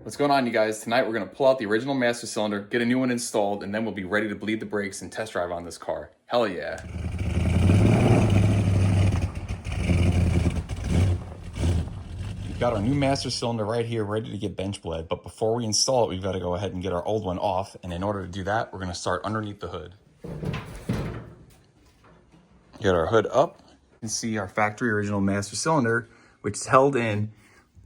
What's going on, you guys? Tonight we're going to pull out the original master cylinder, get a new one installed, and then we'll be ready to bleed the brakes and test drive on this car. Hell yeah. We've got our new master cylinder right here ready to get bench bled, but before we install it, we've got to go ahead and get our old one off, and in order to do that, we're going to start underneath the hood. Get our hood up. You can see our factory original master cylinder, which is held in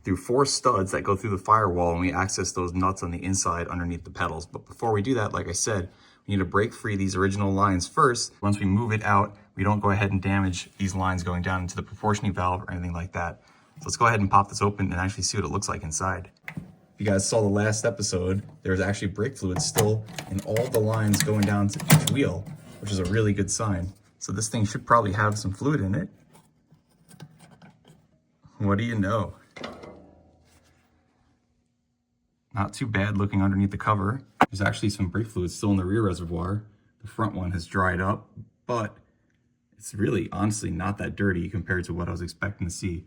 through 4 studs that go through the firewall, and we access those nuts on the inside underneath the pedals. But before we do that, like I said, we need to break free these original lines first. Once we move it out, we don't go ahead and damage these lines going down into the proportioning valve or anything like that. So let's go ahead and pop this open and actually see what it looks like inside. If you guys saw the last episode, there's actually brake fluid still in all the lines going down to each wheel, which is a really good sign. So this thing should probably have some fluid in it. What do you know? Not too bad looking underneath the cover. There's actually some brake fluid still in the rear reservoir. The front one has dried up, but it's really honestly not that dirty compared to what I was expecting to see.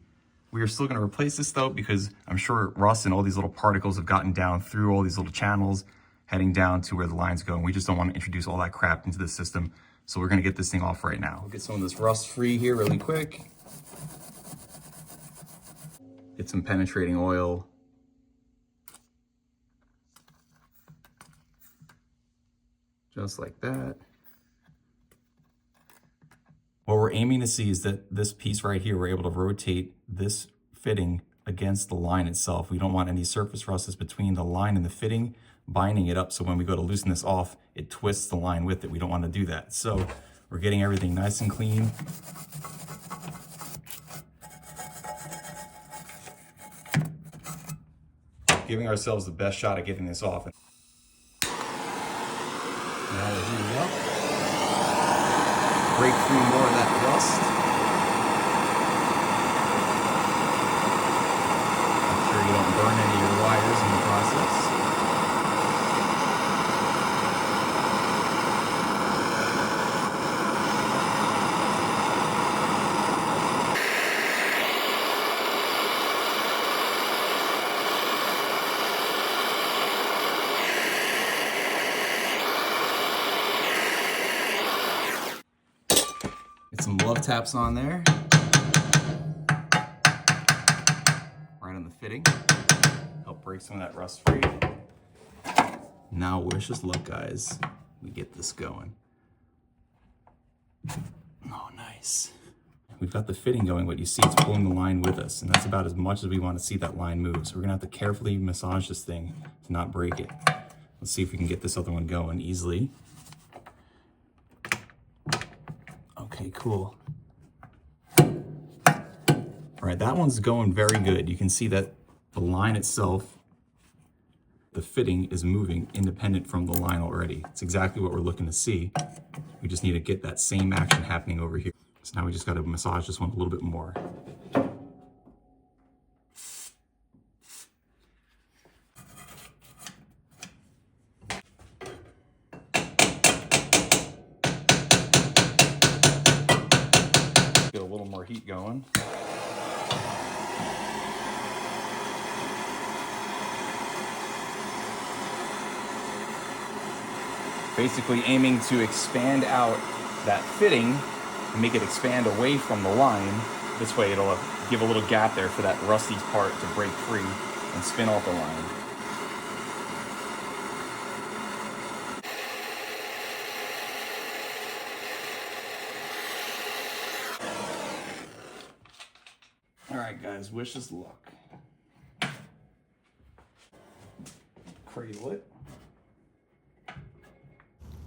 We are still going to replace this though, because I'm sure rust and all these little particles have gotten down through all these little channels heading down to where the lines go, and we just don't want to introduce all that crap into the system. So we're going to get this thing off right now. We'll get some of this rust free here really quick. Get some penetrating oil. Just like that. What we're aiming to see is that this piece right here, we're able to rotate this fitting against the line itself. We don't want any surface rust that's between the line and the fitting, binding it up, so when we go to loosen this off, it twists the line with it. We don't want to do that. So we're getting everything nice and clean. Giving ourselves the best shot at getting this off. Now we're heating up. Break through more of that rust. Make sure you don't burn any of your wires in the process. Get some love taps on there. Right on the fitting. Help break some of that rust free. Now wish us luck, guys. We get this going. Oh, nice. We've got the fitting going. What you see, it's pulling the line with us, and that's about as much as we want to see that line move. So we're gonna have to carefully massage this thing to not break it. Let's see if we can get this other one going easily. Okay, cool. All right, that one's going very good. You can see that the line itself, the fitting is moving independent from the line already. It's exactly what we're looking to see. We just need to get that same action happening over here. So now we just got to massage this one a little bit more. Get a little more heat going. Basically aiming to expand out that fitting and make it expand away from the line. This way it'll give a little gap there for that rusty part to break free and spin off the line. All right, guys, wish us luck. Cradle it.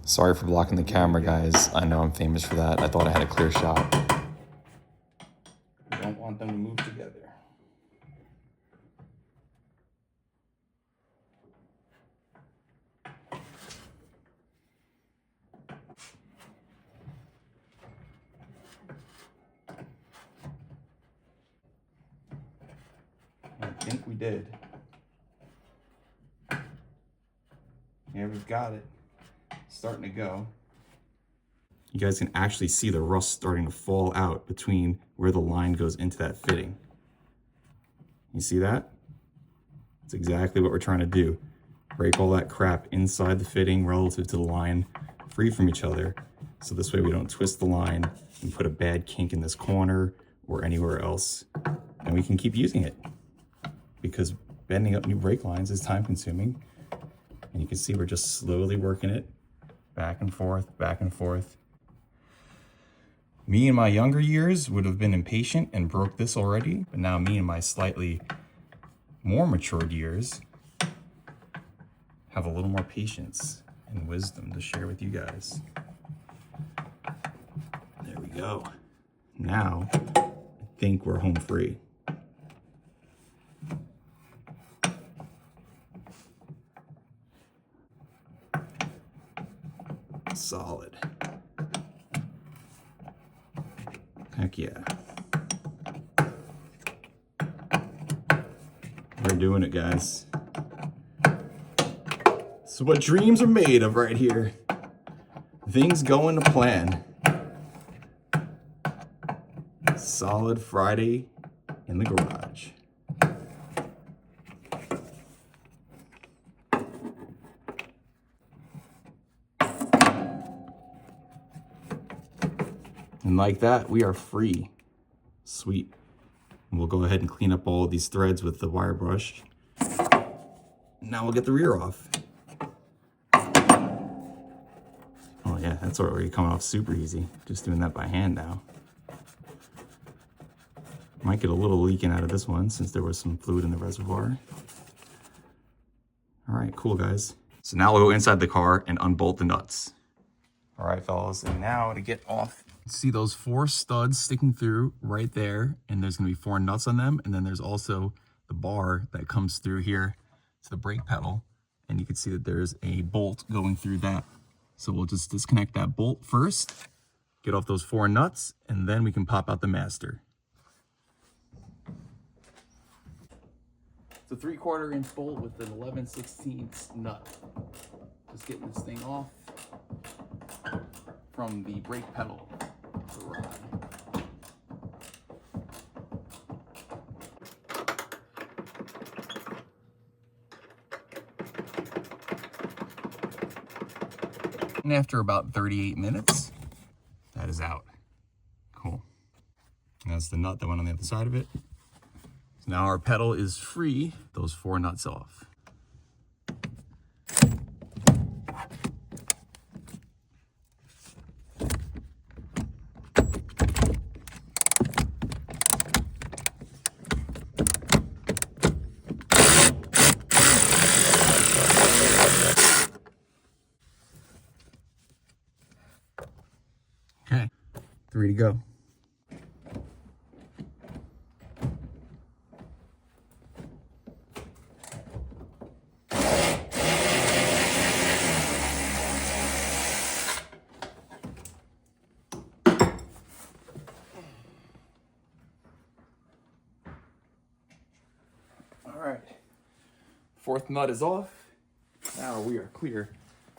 Sorry for blocking the camera, guys. I know I'm famous for that. I thought I had a clear shot. We don't want them to move together. I think we did. Yeah, we've got it. Starting to go. You guys can actually see the rust starting to fall out between where the line goes into that fitting. You see that? It's exactly what we're trying to do. Break all that crap inside the fitting relative to the line, free from each other. So this way we don't twist the line and put a bad kink in this corner or anywhere else. And we can keep using it, because bending up new brake lines is time consuming. And you can see we're just slowly working it back and forth, back and forth. Me in my younger years would have been impatient and broke this already, but now me in my slightly more matured years have a little more patience and wisdom to share with you guys. There we go. Now, I think we're home free. Solid. Heck yeah. We're doing it, guys. This is what dreams are made of right here. Things going to plan. Solid Friday in the garage. And like that, we are free. Sweet. And we'll go ahead and clean up all of these threads with the wire brush. Now we'll get the rear off. Oh yeah, that's already coming off super easy. Just doing that by hand now. Might get a little leaking out of this one since there was some fluid in the reservoir. All right, cool guys. So now we'll go inside the car and unbolt the nuts. All right, fellas, and now to get off, see those 4 studs sticking through right there, and there's gonna be 4 nuts on them, and then there's also the bar that comes through here to the brake pedal, and you can see that there's a bolt going through that. So we'll just disconnect that bolt first, get off those 4 nuts, and then we can pop out the master. It's a 3/4 inch bolt with an 11/16 nut. Just getting this thing off from the brake pedal, the rod. And after about 38 minutes, that is out. Cool. And that's the nut that went on the other side of it. So now our pedal is free, those 4 nuts off. Okay, 3 to go. All right, 4th nut is off. Now we are clear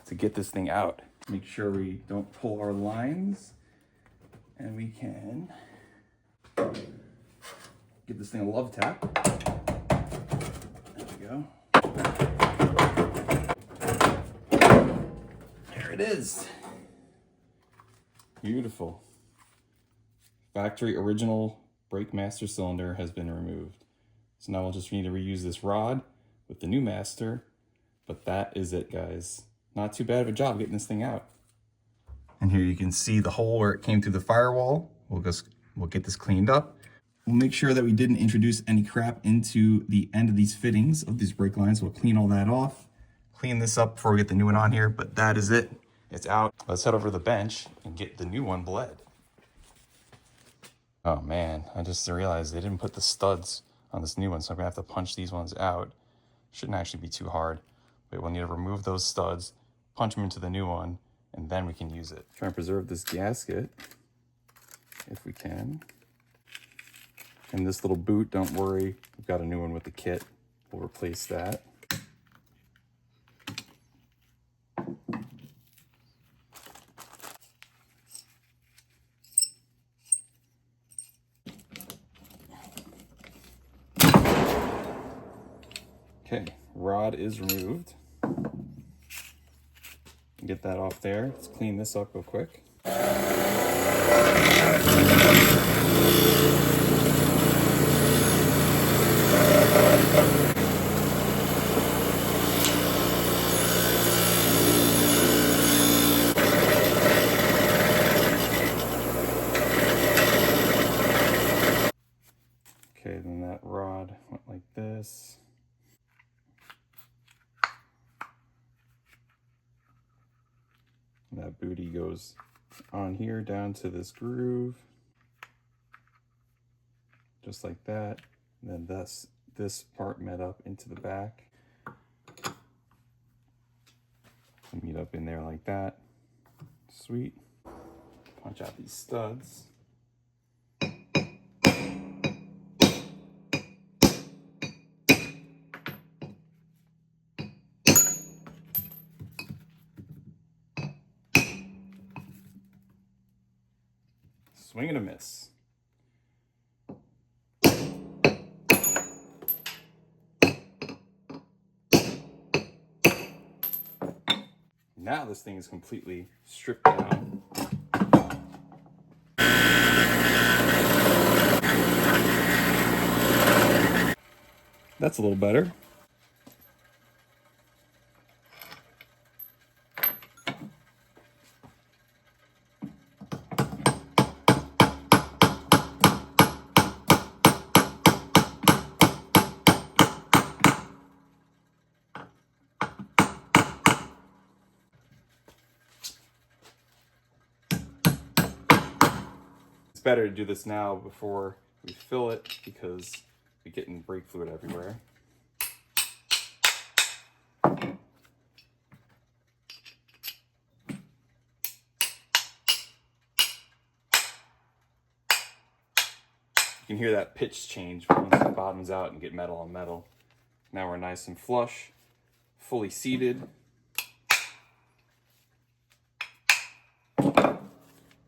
to get this thing out. Make sure we don't pull our lines, and we can give this thing a love tap. There we go. There it is. Beautiful. Factory original brake master cylinder has been removed. So now we'll just need to reuse this rod with the new master, but that is it, guys. Not too bad of a job getting this thing out. And here you can see the hole where it came through the firewall. We'll get this cleaned up. We'll make sure that we didn't introduce any crap into the end of these fittings of these brake lines. We'll clean all that off, clean this up before we get the new one on here, but that is it. It's out. Let's head over to the bench and get the new one bled. Oh man, I just realized they didn't put the studs on this new one, so I'm gonna have to punch these ones out. Shouldn't actually be too hard, but we'll need to remove those studs, punch them into the new one, and then we can use it. Try and preserve this gasket if we can. And this little boot, don't worry, we've got a new one with the kit. We'll replace that. Okay, rod is removed. Get that off there. Let's clean this up real quick. Okay, then that rod went like this. And that booty goes on here down to this groove, just like that. And then this part met up into the back. Meet up in there like that. Sweet. Punch out these studs. Swing and a miss. Now this thing is completely stripped down. That's a little better. It's better to do this now before we fill it because we're getting brake fluid everywhere. You can hear that pitch change once it bottoms out and get metal on metal. Now we're nice and flush, fully seated.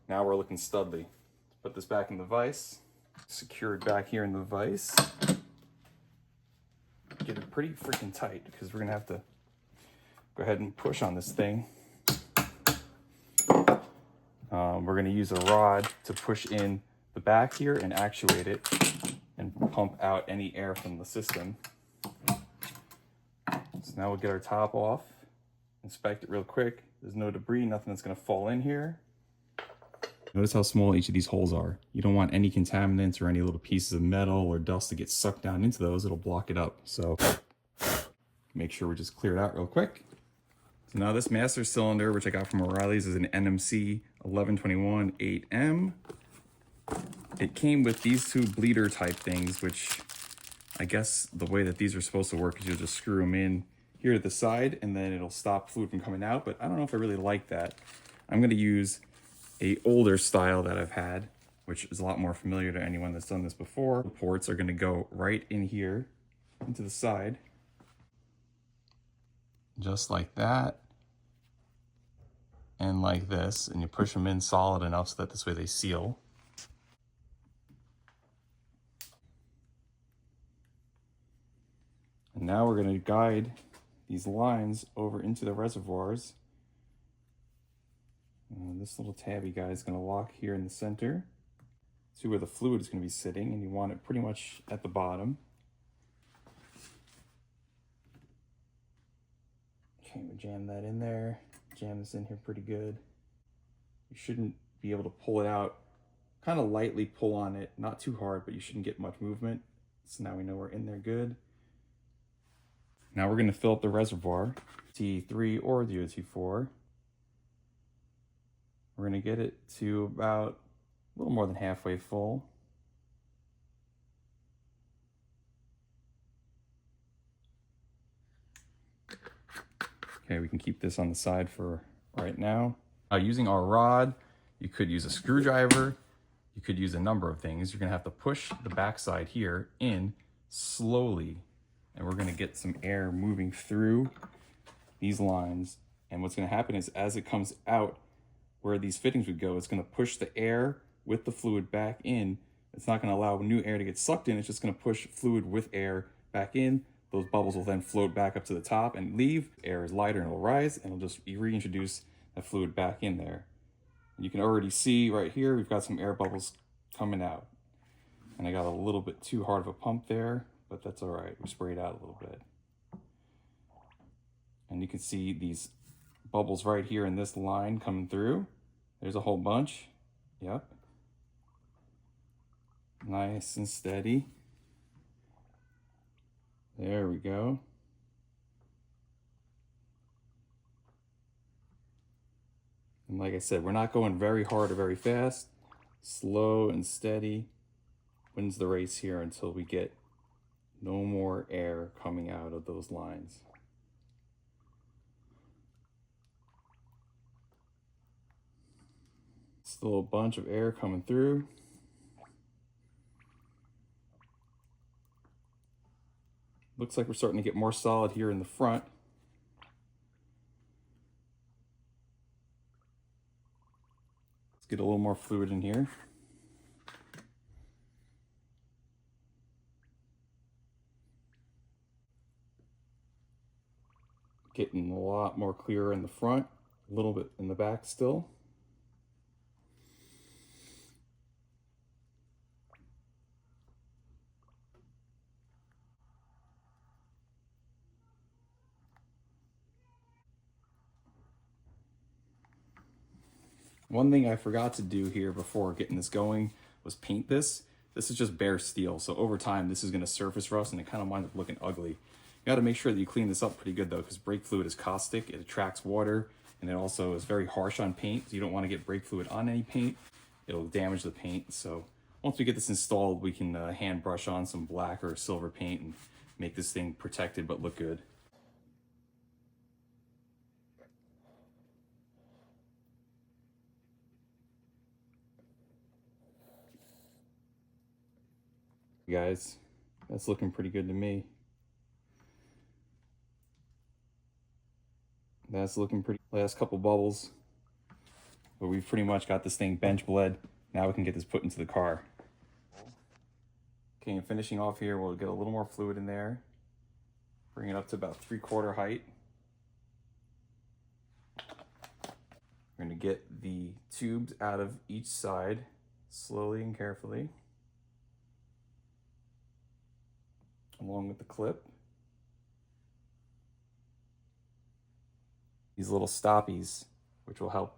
Now we're looking studly. Put this back in the vise, secured back here in the vise. Get it pretty freaking tight because we're gonna have to go ahead and push on this thing. We're gonna use a rod to push in the back here and actuate it and pump out any air from the system. So now we'll get our top off, inspect it real quick. There's no debris, nothing that's gonna fall in here. Notice how small each of these holes are. You don't want any contaminants or any little pieces of metal or dust to get sucked down into those. It'll block it up. So make sure we just clear it out real quick. So now this master cylinder, which I got from O'Reilly's, is an NMC 1121 8M. It came with these two bleeder type things, which I guess the way that these are supposed to work is you'll just screw them in here to the side and then it'll stop fluid from coming out. But I don't know if I really like that. I'm gonna use a older style that I've had, which is a lot more familiar to anyone that's done this before. The ports are gonna go right in here into the side. Just like that. And like this, and you push them in solid enough so that this way they seal. And now we're gonna guide these lines over into the reservoirs. This little tabby guy is going to lock here in the center. See where the fluid is going to be sitting, and you want it pretty much at the bottom. Okay, we jam that in there. Jam this in here pretty good. You shouldn't be able to pull it out. Kind of lightly pull on it, not too hard, but you shouldn't get much movement. So now we know we're in there good. Now we're going to fill up the reservoir, T3 or DOT4. We're going to get it to about a little more than halfway full. Okay, we can keep this on the side for right now. Using our rod, you could use a screwdriver. You could use a number of things. You're going to have to push the backside here in slowly. And we're going to get some air moving through these lines. And what's going to happen is as it comes out, where these fittings would go, it's going to push the air with the fluid back in. It's not going to allow new air to get sucked in. It's just going to push fluid with air back in. Those bubbles will then float back up to the top and leave. Air is lighter and it'll rise, and it'll just reintroduce that fluid back in there. And you can already see right here, we've got some air bubbles coming out. And I got a little bit too hard of a pump there, but that's all right. We sprayed out a little bit. And you can see these bubbles right here in this line coming through. There's a whole bunch. Yep. Nice and steady. There we go. And like I said, we're not going very hard or very fast. Slow and steady wins the race here until we get no more air coming out of those lines. Still a bunch of air coming through. Looks like we're starting to get more solid here in the front. Let's get a little more fluid in here. Getting a lot more clearer in the front, a little bit in the back still. One thing I forgot to do here before getting this going was paint this. This is just bare steel, so over time this is going to surface rust and it kind of winds up looking ugly. You got to make sure that you clean this up pretty good though, because brake fluid is caustic, it attracts water, and it also is very harsh on paint, so you don't want to get brake fluid on any paint. It'll damage the paint. So once we get this installed, we can hand brush on some black or silver paint and make this thing protected but look good. Guys, that's looking pretty good to me. That's looking pretty. Last couple bubbles, but we've pretty much got this thing bench bled. Now we can get this put into the car. Okay, and finishing off here, we'll get a little more fluid in there. Bring it up to about 3/4 height. We're gonna get the tubes out of each side slowly and carefully, along with the clip. These little stoppies, which will help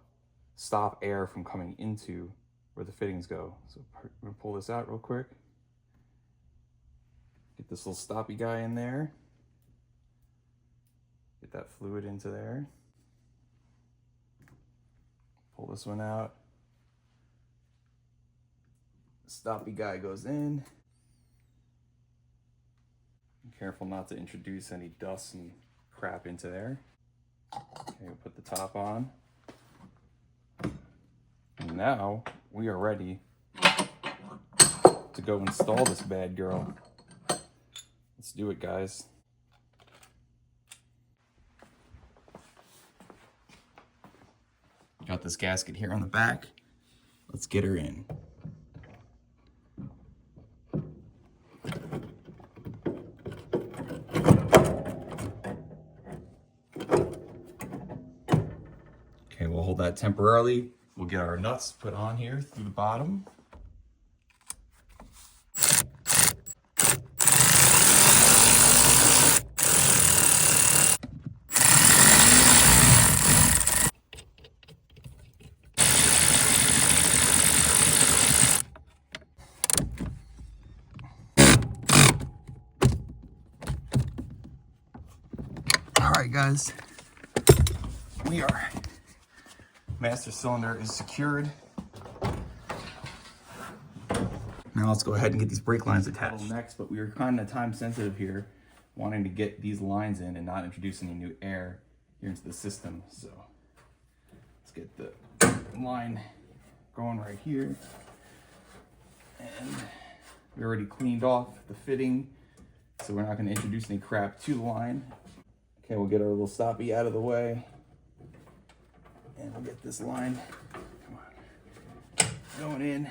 stop air from coming into where the fittings go. So I'm gonna pull this out real quick. Get this little stoppy guy in there. Get that fluid into there. Pull this one out. The stoppy guy goes in. Be careful not to introduce any dust and crap into there. Okay, we'll put the top on. And now we are ready to go install this bad girl. Let's do it, guys. Got this gasket here on the back. Let's get her in. Okay, we'll hold that temporarily. We'll get our nuts put on here through the bottom. All right, guys, master cylinder is secured. Now let's go ahead and get these brake lines attached. Next, but we are kind of time sensitive here, wanting to get these lines in and not introduce any new air here into the system. So let's get the line going right here. And we already cleaned off the fitting, so we're not going to introduce any crap to the line. Okay, we'll get our little stoppie out of the way. And we'll get this line, come on, going in.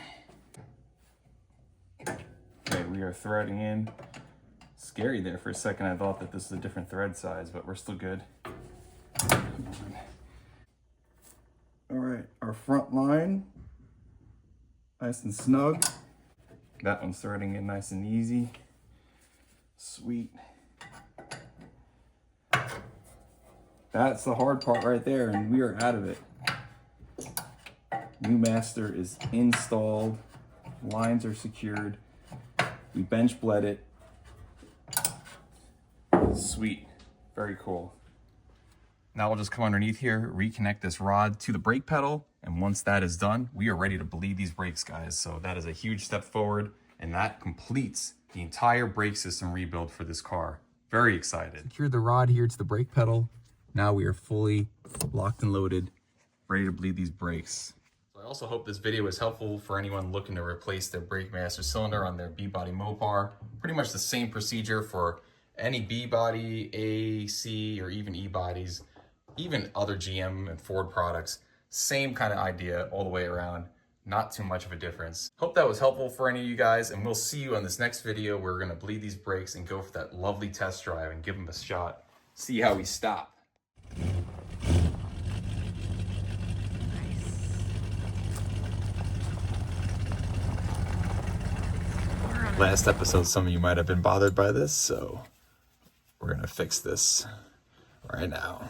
Okay, we are threading in. It's scary there for a second. I thought that this is a different thread size, but we're still good. All right, our front line, nice and snug. That one's threading in nice and easy. Sweet. That's the hard part right there, and we are out of it. New master is installed. Lines are secured. We bench bled it. Sweet. Very cool. Now we'll just come underneath here, reconnect this rod to the brake pedal, and once that is done, we are ready to bleed these brakes, guys. So that is a huge step forward, and that completes the entire brake system rebuild for this car. Very excited. Secured the rod here to the brake pedal. Now we are fully locked and loaded, ready to bleed these brakes. So I also hope this video was helpful for anyone looking to replace their brake master cylinder on their B-body Mopar. Pretty much the same procedure for any B-body, A, C, or even E-bodies. Even other GM and Ford products, same kind of idea all the way around, not too much of a difference. Hope that was helpful for any of you guys, and we'll see you on this next video where we're gonna bleed these brakes and go for that lovely test drive and give them a shot. See how we stop. Last episode, some of you might have been bothered by this, so we're gonna fix this right now.